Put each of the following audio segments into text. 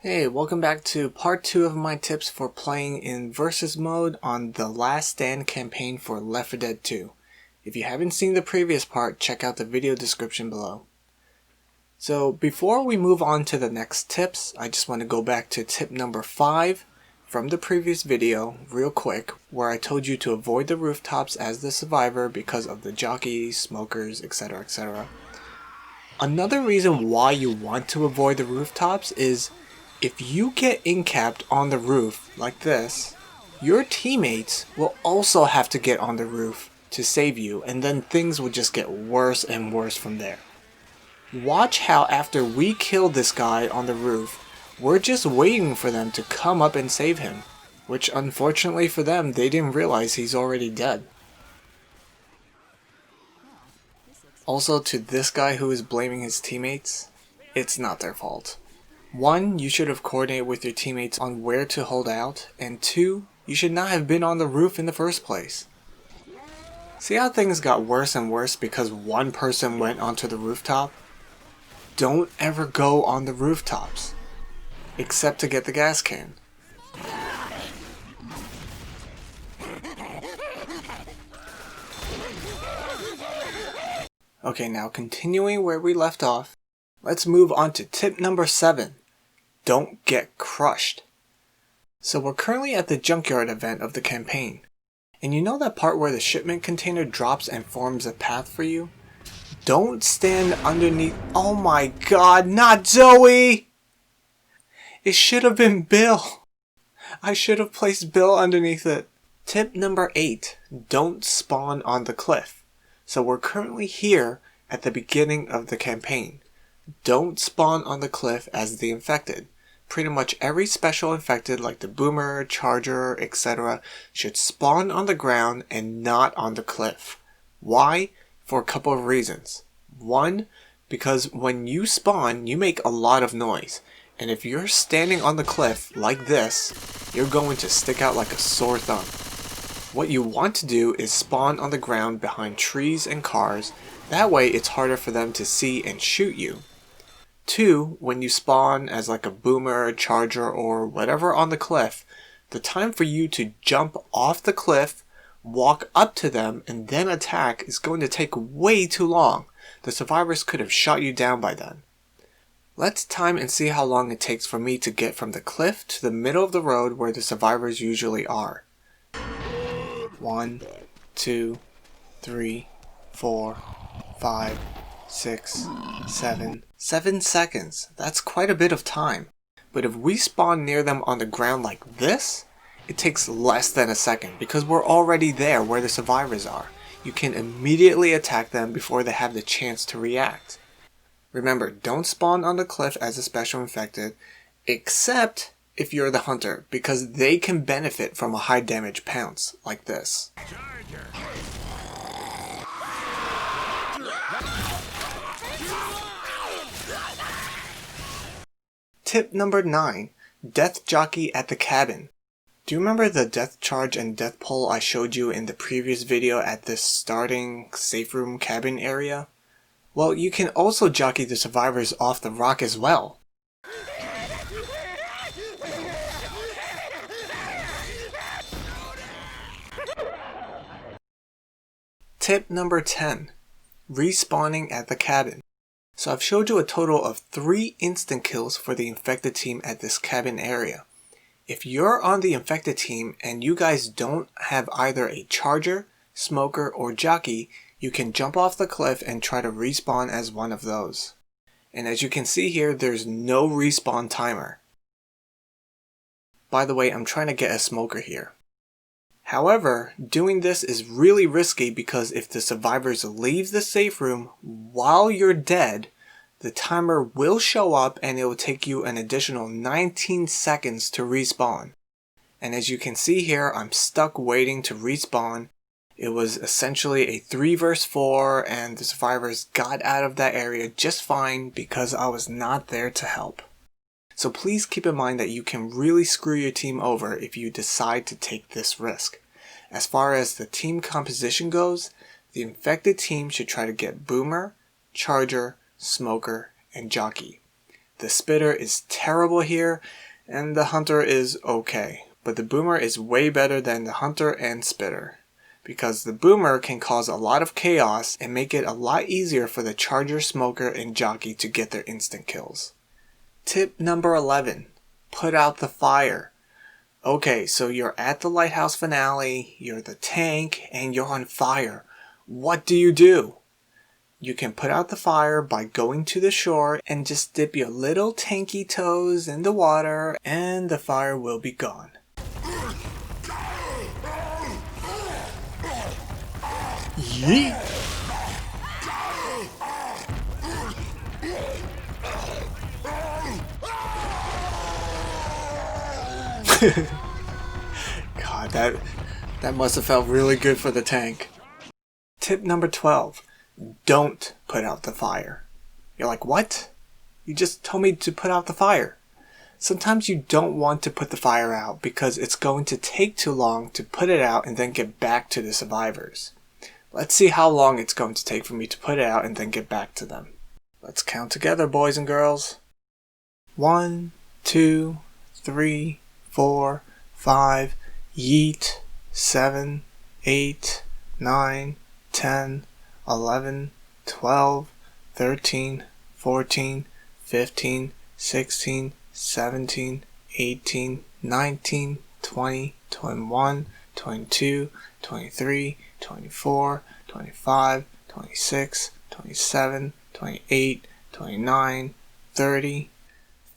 Hey, welcome back to part 2 of my tips for playing in versus mode on the Last Stand campaign for Left 4 Dead 2. If you haven't seen the previous part, check out the video description below. So before we move on to the next tips, I just want to go back to tip number 5 from the previous video real quick, where I told you to avoid the rooftops as the survivor because of the jockeys, smokers, etc, etc. Another reason why you want to avoid the rooftops is if you get incapped on the roof like this, your teammates will also have to get on the roof to save you, and then things will just get worse and worse from there. Watch how after we kill this guy on the roof, we're just waiting for them to come up and save him, which unfortunately for them, they didn't realize he's already dead. Also, to this guy who is blaming his teammates, it's not their fault. 1, you should have coordinated with your teammates on where to hold out, and 2, you should not have been on the roof in the first place. See how things got worse and worse because one person went onto the rooftop? Don't ever go on the rooftops, except to get the gas can. Okay, now continuing where we left off, let's move on to tip number 7. Don't get crushed. So we're currently at the junkyard event of the campaign. And you know that part where the shipment container drops and forms a path for you? Don't stand underneath— oh my god, not Zoe! It should have been Bill. I should have placed Bill underneath it. Tip number 8. Don't spawn on the cliff. So we're currently here at the beginning of the campaign. Don't spawn on the cliff as the infected. Pretty much every special infected like the boomer, charger, etc. should spawn on the ground and not on the cliff. Why? For a couple of reasons. 1, because when you spawn, you make a lot of noise. And if you're standing on the cliff like this, you're going to stick out like a sore thumb. What you want to do is spawn on the ground behind trees and cars. That way it's harder for them to see and shoot you. 2, when you spawn as like a boomer, charger, or whatever on the cliff, the time for you to jump off the cliff, walk up to them, and then attack is going to take way too long. The survivors could have shot you down by then. Let's time and see how long it takes for me to get from the cliff to the middle of the road where the survivors usually are. 1, 2, 3, 4, 5, 6, 7. 7 seconds. That's quite a bit of time. But if we spawn near them on the ground like this, it takes less than a second because we're already there where the survivors are. You can immediately attack them before they have the chance to react. Remember, don't spawn on the cliff as a special infected, except if you're the hunter, because they can benefit from a high damage pounce like this. Tip number 9. Death Jockey at the cabin. Do you remember the death charge and death pole I showed you in the previous video at this starting safe room cabin area? Well, you can also jockey the survivors off the rock as well. Tip number 10. Respawning at the cabin. So I've showed you a total of 3 instant kills for the infected team at this cabin area. If you're on the infected team and you guys don't have either a charger, smoker, or jockey, you can jump off the cliff and try to respawn as one of those. And as you can see here, there's no respawn timer. By the way, I'm trying to get a smoker here. However, doing this is really risky because if the survivors leave the safe room while you're dead, the timer will show up and it will take you an additional 19 seconds to respawn. And as you can see here, I'm stuck waiting to respawn. It was essentially a 3 vs 4 and the survivors got out of that area just fine because I was not there to help. So please keep in mind that you can really screw your team over if you decide to take this risk. As far as the team composition goes, the infected team should try to get boomer, charger, smoker, and jockey. The spitter is terrible here, and the hunter is okay. But the boomer is way better than the hunter and spitter, because the boomer can cause a lot of chaos and make it a lot easier for the charger, smoker, and jockey to get their instant kills. Tip number 11. Put out the fire. Okay, so you're at the lighthouse finale, you're the tank, and you're on fire. What do? You can put out the fire by going to the shore and just dip your little tanky toes in the water and the fire will be gone. Yeet! God, that must have felt really good for the tank. Tip number 12. Don't put out the fire. You're like, what? You just told me to put out the fire. Sometimes you don't want to put the fire out because it's going to take too long to put it out and then get back to the survivors. Let's see how long it's going to take for me to put it out and then get back to them. Let's count together, boys and girls. 1, 2, 3, 4, 5, yeet, 7, 8, 9, 10, 11, 12, 13, 14, 15, 16, 17, 18, 19, 20, 21, 22, 23, 24, 25, 26, 27, 28, 29, 30.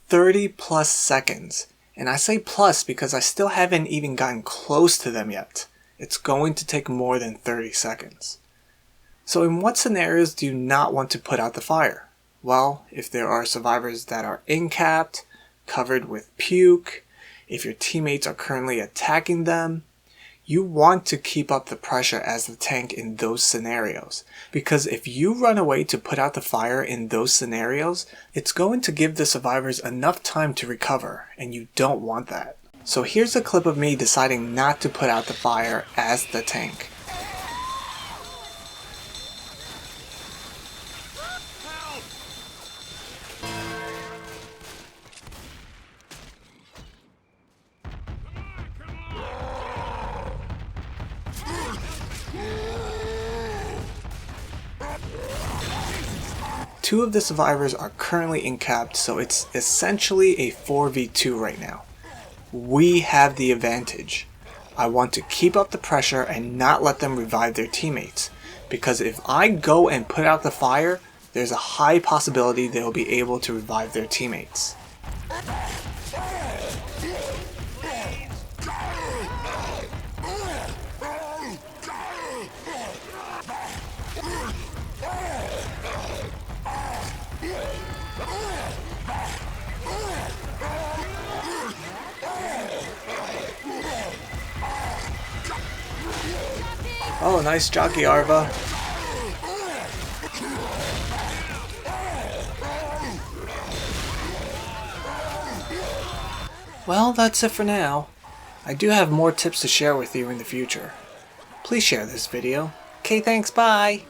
30 plus seconds. And I say plus because I still haven't even gotten close to them yet. It's going to take more than 30 seconds. So in what scenarios do you not want to put out the fire? Well, if there are survivors that are incapped, covered with puke, if your teammates are currently attacking them, you want to keep up the pressure as the tank in those scenarios. Because if you run away to put out the fire in those scenarios, it's going to give the survivors enough time to recover, and you don't want that. So here's a clip of me deciding not to put out the fire as the tank. Two of the survivors are currently incapped, so it's essentially a 4v2 right now. We have the advantage. I want to keep up the pressure and not let them revive their teammates, because if I go and put out the fire, there's a high possibility they'll be able to revive their teammates. Oh, nice jockey, Arva. Well, that's it for now. I do have more tips to share with you in the future. Please share this video. Okay, thanks, bye!